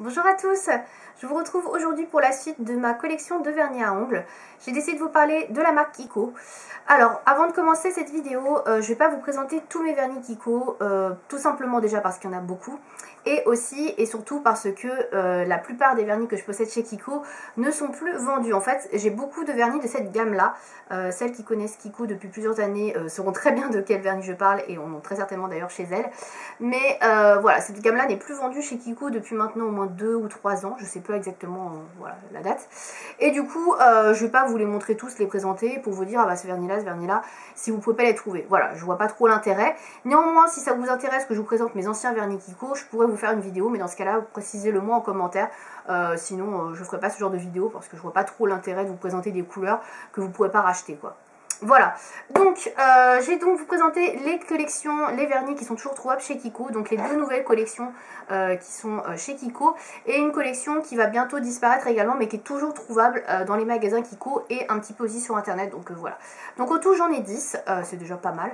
Bonjour à tous, je vous retrouve aujourd'hui pour la suite de ma collection de vernis à ongles. J'ai décidé de vous parler de la marque Kiko. Alors, avant de commencer cette vidéo, je ne vais pas vous présenter tous mes vernis Kiko, tout simplement déjà parce qu'il y en a beaucoup, et aussi et surtout parce que la plupart des vernis que je possède chez Kiko ne sont plus vendus. En fait, j'ai beaucoup de vernis de cette gamme-là. Celles qui connaissent Kiko depuis plusieurs années sauront très bien de quel vernis je parle et en ont très certainement d'ailleurs chez elles. Mais voilà, cette gamme-là n'est plus vendue chez Kiko depuis maintenant au moins 2 ou 3 ans, je sais pas exactement voilà, la date. Et du coup, je vais pas vous les montrer tous, les présenter pour vous dire ah bah ce vernis-là, si vous pouvez pas les trouver. Voilà, je vois pas trop l'intérêt. Néanmoins, si ça vous intéresse que je vous présente mes anciens vernis Kiko, je pourrais vous faire une vidéo, mais dans ce cas-là, précisez-le moi en commentaire. Sinon, je ferai pas ce genre de vidéo parce que je vois pas trop l'intérêt de vous présenter des couleurs que vous pourrez pas racheter quoi. Voilà, donc j'ai donc vous présenter les collections, les vernis qui sont toujours trouvables chez Kiko, donc les deux nouvelles collections qui sont chez Kiko, et une collection qui va bientôt disparaître également, mais qui est toujours trouvable dans les magasins Kiko et un petit peu aussi sur internet, donc voilà. Donc au tout j'en ai 10, c'est déjà pas mal,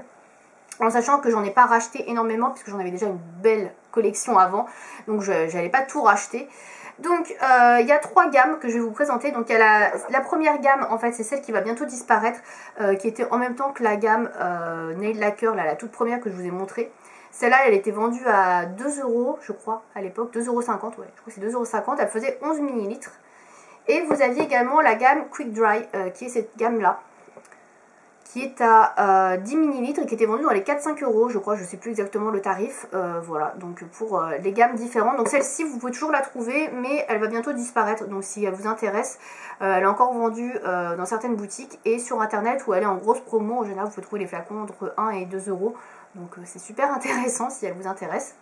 en sachant que j'en ai pas racheté énormément, puisque j'en avais déjà une belle collection avant, donc je n'allais pas tout racheter. Donc il y a 3 gammes que je vais vous présenter. Donc il y a la première gamme, en fait c'est celle qui va bientôt disparaître, qui était en même temps que la gamme Nail Lacquer, là, la toute première que je vous ai montrée. Celle-là elle était vendue à 2 € je crois à l'époque, 2,50 €, ouais, je crois que c'est 2,50 €, elle faisait 11 ml. Et vous aviez également la gamme Quick Dry, qui est cette gamme là, qui est à 10 ml et qui était vendue dans les 4-5 € je crois, je sais plus exactement le tarif, voilà, donc pour les gammes différentes. Donc celle-ci vous pouvez toujours la trouver, mais elle va bientôt disparaître, donc si elle vous intéresse, elle est encore vendue dans certaines boutiques et sur internet où elle est en grosse promo. En général vous pouvez trouver les flacons entre 1 et 2 €, donc c'est super intéressant si elle vous intéresse.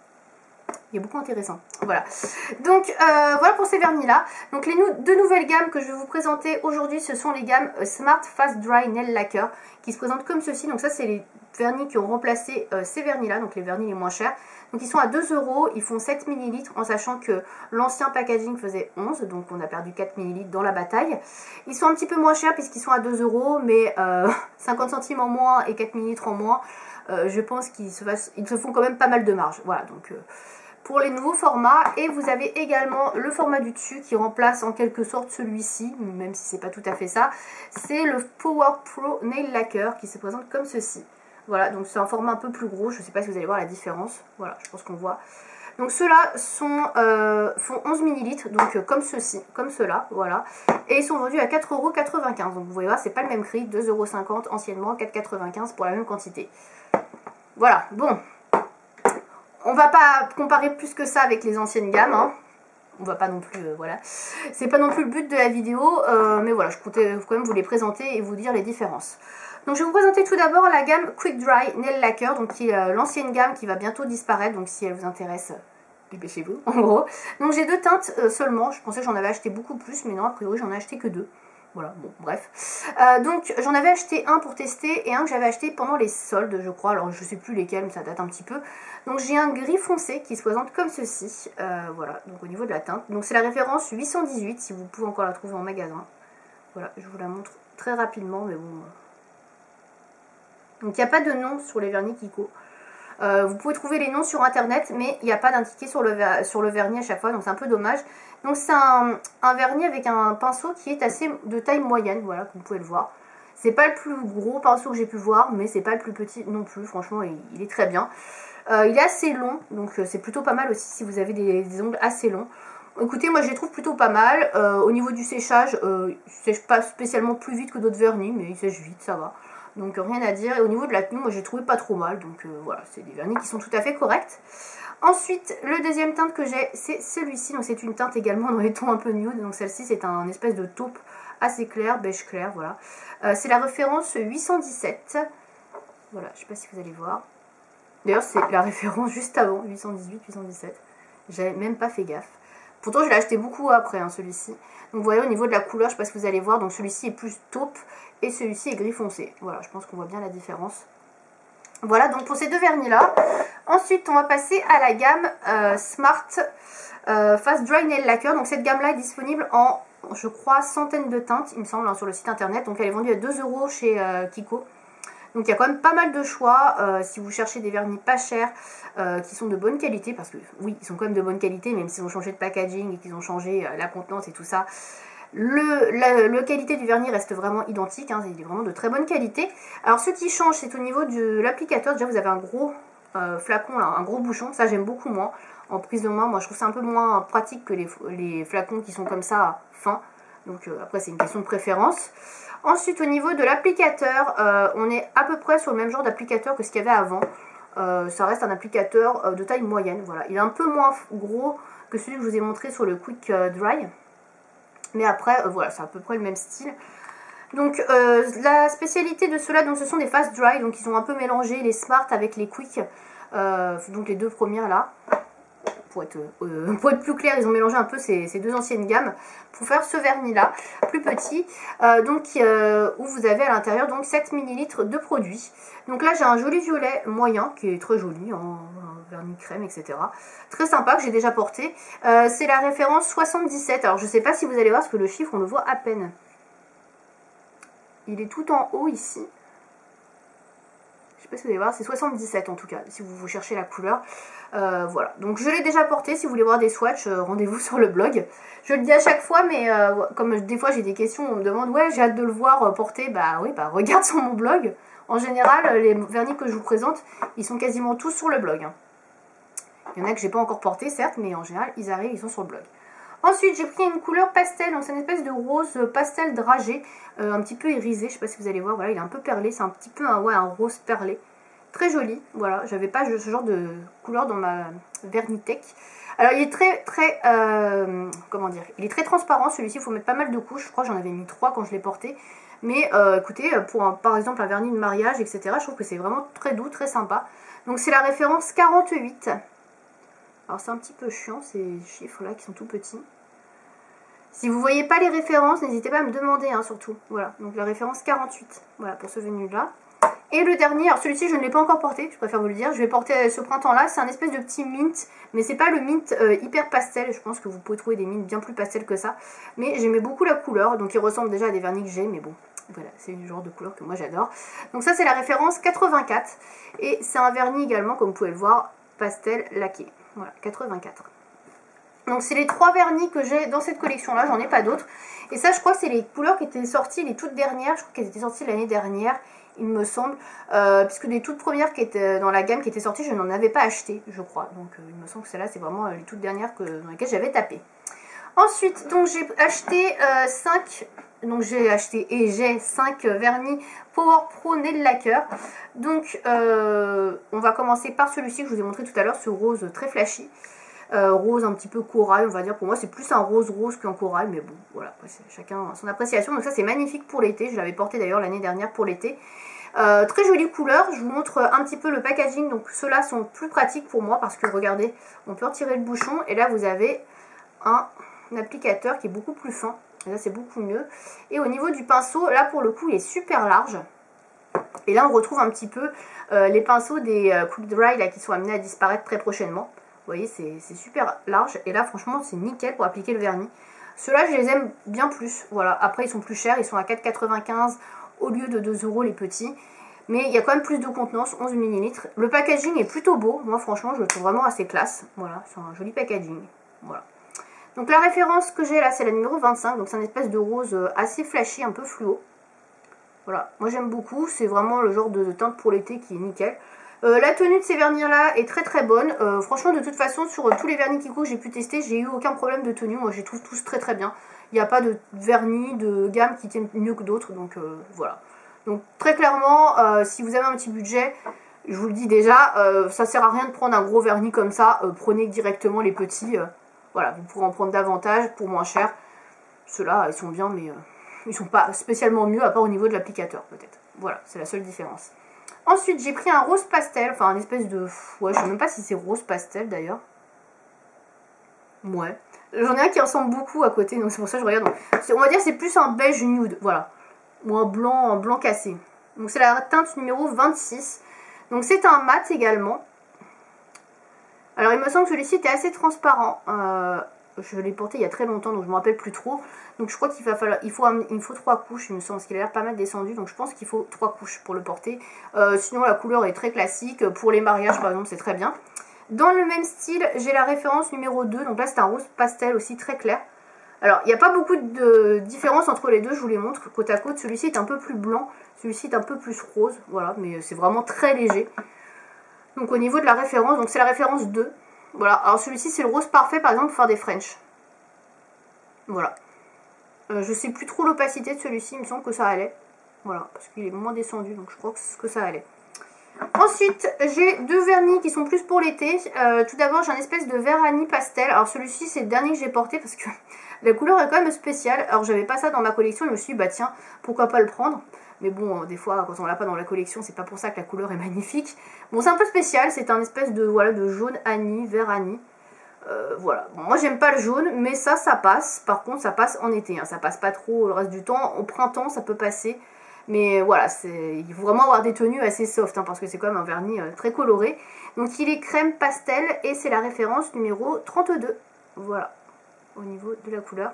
Il est beaucoup intéressant. Voilà. Donc voilà pour ces vernis là. Donc les deux nouvelles gammes que je vais vous présenter aujourd'hui, ce sont les gammes Smart Fast Dry Nail Lacquer qui se présentent comme ceci. Donc ça c'est les vernis qui ont remplacé ces vernis là, donc les vernis les moins chers. Donc ils sont à 2 €, ils font 7 ml en sachant que l'ancien packaging faisait 11, donc on a perdu 4 ml dans la bataille. Ils sont un petit peu moins chers puisqu'ils sont à 2 €, mais 50 centimes en moins et 4 ml en moins, je pense qu'ils se font quand même pas mal de marge. Voilà, donc pour les nouveaux formats. Et vous avez également le format du dessus qui remplace en quelque sorte celui-ci, même si c'est pas tout à fait ça. C'est le Power Pro Nail Lacquer qui se présente comme ceci. Voilà, donc c'est un format un peu plus gros, je sais pas si vous allez voir la différence. Voilà, je pense qu'on voit. Donc ceux-là font 11 ml, donc comme ceci, comme ceux-là, voilà. Et ils sont vendus à 4,95 €. Donc vous voyez voir, c'est pas le même prix, 2,50 € anciennement, 4,95 € pour la même quantité. Voilà, bon. On va pas comparer plus que ça avec les anciennes gammes, hein. On va pas non plus, voilà. C'est pas non plus le but de la vidéo, mais voilà, je comptais quand même vous les présenter et vous dire les différences. Donc je vais vous présenter tout d'abord la gamme Quick Dry Nail Lacquer, donc qui est l'ancienne gamme qui va bientôt disparaître, donc si elle vous intéresse, dépêchez-vous, en gros. Donc j'ai 2 teintes seulement, je pensais que j'en avais acheté beaucoup plus, mais non, a priori j'en ai acheté que 2. Voilà, bon, bref. Donc j'en avais acheté un pour tester et un que j'avais acheté pendant les soldes, je crois. Alors je sais plus lesquels, mais ça date un petit peu. Donc j'ai un gris foncé qui se présente comme ceci. Voilà, donc au niveau de la teinte. Donc c'est la référence 818, si vous pouvez encore la trouver en magasin. Voilà, je vous la montre très rapidement, mais bon. Donc il n'y a pas de nom sur les vernis Kiko. Vous pouvez trouver les noms sur internet, mais il n'y a pas d'indiqué sur le vernis à chaque fois, donc c'est un peu dommage. Donc c'est un vernis avec un pinceau qui est assez de taille moyenne, voilà, comme vous pouvez le voir. C'est pas le plus gros pinceau que j'ai pu voir, mais c'est pas le plus petit non plus, franchement il est très bien. Il est assez long, donc c'est plutôt pas mal aussi si vous avez des ongles assez longs. Écoutez, moi je les trouve plutôt pas mal. Au niveau du séchage, il sèche pas spécialement plus vite que d'autres vernis, mais il sèche vite, ça va. Donc rien à dire. Et au niveau de la tenue, moi j'ai trouvé pas trop mal. Donc voilà, c'est des vernis qui sont tout à fait corrects. Ensuite, le deuxième teinte que j'ai, c'est celui-ci. Donc c'est une teinte également dans les tons un peu nude. Donc celle-ci, c'est un espèce de taupe assez clair, beige clair, voilà. C'est la référence 817. Voilà, je sais pas si vous allez voir. D'ailleurs, c'est la référence juste avant, 818, 817. J'avais même pas fait gaffe. Pourtant, je l'ai acheté beaucoup après, hein, celui-ci. Donc, vous voyez, au niveau de la couleur, je ne sais pas si vous allez voir. Donc, celui-ci est plus taupe et celui-ci est gris foncé. Voilà, je pense qu'on voit bien la différence. Voilà, donc pour ces deux vernis-là. Ensuite, on va passer à la gamme Smart Fast Dry Nail Lacquer. Donc, cette gamme-là est disponible en, je crois, centaines de teintes, il me semble, hein, sur le site internet. Donc, elle est vendue à 2 € chez Kiko. Donc il y a quand même pas mal de choix si vous cherchez des vernis pas chers qui sont de bonne qualité, parce que oui, ils sont quand même de bonne qualité, même s'ils ont changé de packaging et qu'ils ont changé la contenance et tout ça. La qualité du vernis reste vraiment identique, hein, il est vraiment de très bonne qualité. Alors ce qui change, c'est au niveau de l'applicateur. Déjà vous avez un gros flacon, là, un gros bouchon, ça j'aime beaucoup moins. En prise de main, moi je trouve ça un peu moins pratique que les flacons qui sont comme ça, fins. Donc après c'est une question de préférence. Ensuite au niveau de l'applicateur, on est à peu près sur le même genre d'applicateur que ce qu'il y avait avant. Ça reste un applicateur de taille moyenne, voilà. Il est un peu moins gros que celui que je vous ai montré sur le Quick Dry. Mais après, voilà, c'est à peu près le même style. Donc la spécialité de ceux-là, donc ce sont des fast dry, donc ils ont un peu mélangé les smart avec les quick, donc les deux premières là. Pour être plus clair, ils ont mélangé un peu ces deux anciennes gammes pour faire ce vernis là, plus petit, où vous avez à l'intérieur donc 7 ml de produit. Donc là j'ai un joli violet moyen qui est très joli, en vernis crème, etc. Très sympa, que j'ai déjà porté. C'est la référence 77, alors je sais pas si vous allez voir parce que le chiffre on le voit à peine. Il est tout en haut ici. Je sais pas si vous allez voir, c'est 77 en tout cas, si vous cherchez la couleur. Voilà, donc je l'ai déjà porté. Si vous voulez voir des swatchs, rendez-vous sur le blog. Je le dis à chaque fois, mais comme des fois j'ai des questions, on me demande, ouais, j'ai hâte de le voir porter. Bah oui, bah regarde sur mon blog. En général, les vernis que je vous présente, ils sont quasiment tous sur le blog. Hein. Il y en a que j'ai pas encore porté, certes, mais en général, ils arrivent, ils sont sur le blog. Ensuite, j'ai pris une couleur pastel, donc c'est une espèce de rose pastel dragé, un petit peu irisé, je sais pas si vous allez voir, voilà, il est un peu perlé, c'est un petit peu un rose perlé. Très joli, voilà, j'avais pas ce genre de couleur dans ma Vernitech. Alors il est très, comment dire, il est très transparent celui-ci, il faut mettre pas mal de couches, je crois que j'en avais mis 3 quand je l'ai porté. Mais écoutez, pour par exemple un vernis de mariage, etc., je trouve que c'est vraiment très doux, très sympa. Donc c'est la référence 48. Alors c'est un petit peu chiant ces chiffres là qui sont tout petits. Si vous ne voyez pas les références, n'hésitez pas à me demander hein, surtout. Voilà, donc la référence 48. Voilà pour ce vernis là. Et le dernier, alors celui-ci je ne l'ai pas encore porté, je préfère vous le dire. Je vais porter ce printemps-là, c'est un espèce de petit mint. Mais c'est pas le mint hyper pastel, je pense que vous pouvez trouver des mints bien plus pastel que ça. Mais j'aimais beaucoup la couleur, donc il ressemble déjà à des vernis que j'ai, mais bon. Voilà, c'est le genre de couleur que moi j'adore. Donc ça c'est la référence 84. Et c'est un vernis également, comme vous pouvez le voir, pastel laqué. Voilà, 84. Donc c'est les 3 vernis que j'ai dans cette collection là, j'en ai pas d'autres. Et ça je crois que c'est les couleurs qui étaient sorties, les toutes dernières, je crois qu'elles étaient sorties l'année dernière, il me semble. Puisque les toutes premières qui étaient dans la gamme qui étaient sorties, je n'en avais pas acheté, je crois. Donc il me semble que celle-là c'est vraiment les toutes dernières dans lesquelles j'avais tapé. Ensuite, donc j'ai acheté 5... Donc j'ai acheté et j'ai 5 vernis Power Pro Nail Lacquer. Donc on va commencer par celui-ci que je vous ai montré tout à l'heure, ce rose très flashy. Rose un petit peu corail, on va dire. Pour moi c'est plus un rose qu'un corail, mais bon voilà, chacun son appréciation. Donc ça c'est magnifique pour l'été, je l'avais porté d'ailleurs l'année dernière pour l'été. Très jolie couleur, je vous montre un petit peu le packaging. Donc ceux-là sont plus pratiques pour moi parce que regardez, on peut retirer le bouchon et là vous avez un applicateur qui est beaucoup plus fin. Et là c'est beaucoup mieux. Et au niveau du pinceau, là pour le coup il est super large. Et là on retrouve un petit peu les pinceaux des Quick Dry là, qui sont amenés à disparaître très prochainement. Vous voyez c'est super large. Et là franchement c'est nickel pour appliquer le vernis. Ceux-là je les aime bien plus. Voilà. Après ils sont plus chers, ils sont à 4,95 au lieu de 2 € les petits. Mais il y a quand même plus de contenance, 11 ml. Le packaging est plutôt beau. Moi franchement je le trouve vraiment assez classe. Voilà, c'est un joli packaging. Voilà. Donc la référence que j'ai là c'est la numéro 25, donc c'est une espèce de rose assez flashy, un peu fluo. Voilà, moi j'aime beaucoup, c'est vraiment le genre de teinte pour l'été qui est nickel. La tenue de ces vernis là est très bonne, franchement de toute façon sur tous les vernis Kiko que j'ai pu tester, j'ai eu aucun problème de tenue, moi je les trouve tous très bien. Il n'y a pas de vernis de gamme qui tiennent mieux que d'autres, donc voilà. Donc très clairement, si vous avez un petit budget, je vous le dis déjà, ça sert à rien de prendre un gros vernis comme ça, prenez directement les petits. Voilà, vous pourrez en prendre davantage pour moins cher. Ceux-là, ils sont bien, mais ils sont pas spécialement mieux, à part au niveau de l'applicateur, peut-être. Voilà, c'est la seule différence. Ensuite, j'ai pris un rose pastel, enfin, un espèce de... Ouais, je sais même pas si c'est rose pastel, d'ailleurs. Ouais. J'en ai un qui ressemble beaucoup à côté, donc c'est pour ça que je regarde. On va dire c'est plus un beige nude, voilà. Ou un blanc cassé. Donc c'est la teinte numéro 26. Donc c'est un mat également. Alors il me semble que celui-ci était assez transparent. Je l'ai porté il y a très longtemps, donc je me rappelle plus trop. Donc je crois qu'il va falloir, il me faut 3 couches, il me semble, parce qu'il a l'air pas mal descendu. Donc je pense qu'il faut 3 couches pour le porter. Sinon la couleur est très classique. Pour les mariages par exemple, c'est très bien. Dans le même style, j'ai la référence numéro 2. Donc là c'est un rose pastel aussi très clair. Alors il n'y a pas beaucoup de différence entre les deux, je vous les montre côte à côte. Celui-ci est un peu plus blanc, celui-ci est un peu plus rose. Voilà, mais c'est vraiment très léger. Donc au niveau de la référence, donc c'est la référence 2. Voilà, alors celui-ci c'est le rose parfait par exemple pour faire des French. Voilà. Je sais plus trop l'opacité de celui-ci, il me semble que ça allait. Voilà, parce qu'il est moins descendu, donc je crois que ça allait. Ensuite, j'ai 2 vernis qui sont plus pour l'été. Tout d'abord, j'ai un espèce de vernis pastel. Alors celui-ci, c'est le dernier que j'ai porté parce que la couleur est quand même spéciale. Alors j'avais pas ça dans ma collection, je me suis dit, bah tiens, pourquoi pas le prendre. Mais bon, des fois, quand on l'a pas dans la collection, c'est pas pour ça que la couleur est magnifique. Bon, c'est un peu spécial, c'est un espèce de, voilà, de jaune anis, vert anis. Voilà, bon, moi j'aime pas le jaune, mais ça passe. Par contre, ça passe en été, hein. Ça passe pas trop le reste du temps. Au printemps, ça peut passer. Mais voilà, il faut vraiment avoir des tenues assez soft, hein, parce que c'est quand même un vernis très coloré. Donc il est crème pastel et c'est la référence numéro 32. Voilà, au niveau de la couleur.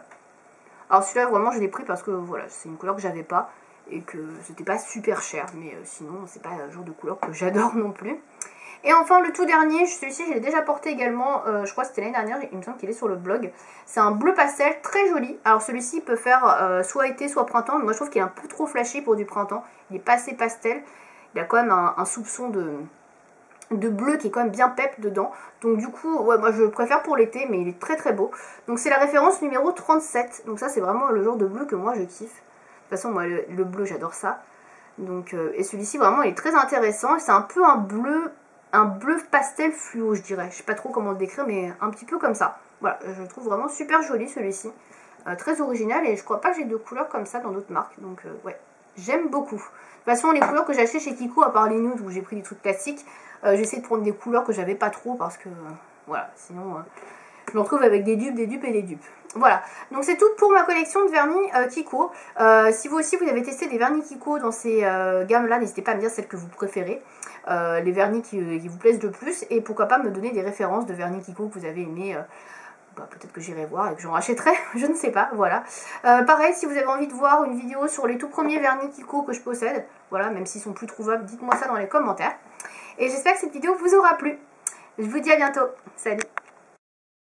Alors celui-là, vraiment, je l'ai pris parce que voilà, c'est une couleur que j'avais pas et que c'était pas super cher. Mais sinon, c'est pas un genre de couleur que j'adore non plus. Et enfin le tout dernier, celui-ci je l'ai déjà porté également, je crois que c'était l'année dernière, il me semble qu'il est sur le blog. C'est un bleu pastel très joli. Alors celui-ci il peut faire soit été soit printemps, mais moi je trouve qu'il est un peu trop flashy pour du printemps. Il est pas assez pastel, il a quand même un soupçon de bleu qui est quand même bien pep dedans. Donc du coup, ouais, moi je le préfère pour l'été, mais il est très très beau. Donc c'est la référence numéro 37, donc ça c'est vraiment le genre de bleu que moi je kiffe. De toute façon moi le bleu j'adore ça. Donc, et celui-ci vraiment il est très intéressant, c'est un peu un bleu pastel fluo je dirais, je sais pas trop comment le décrire mais un petit peu comme ça. Voilà, je le trouve vraiment super joli celui-ci, très original et je crois pas que j'ai de couleurs comme ça dans d'autres marques, donc ouais, j'aime beaucoup. De toute façon les couleurs que j'ai achetées chez Kiko, à part les nudes où j'ai pris des trucs classiques, j'essaie de prendre des couleurs que j'avais pas trop parce que voilà, sinon je me retrouve avec des dupes et des dupes. Voilà, donc c'est tout pour ma collection de vernis Kiko. Si vous aussi vous avez testé des vernis Kiko dans ces gammes là, n'hésitez pas à me dire celles que vous préférez, les vernis qui vous plaisent le plus, et pourquoi pas me donner des références de vernis Kiko que vous avez aimé. Bah, peut-être que j'irai voir et que j'en rachèterai, je ne sais pas, voilà. Pareil, si vous avez envie de voir une vidéo sur les tout premiers vernis Kiko que je possède, voilà, même s'ils sont plus trouvables, dites-moi ça dans les commentaires. Et j'espère que cette vidéo vous aura plu. Je vous dis à bientôt, salut.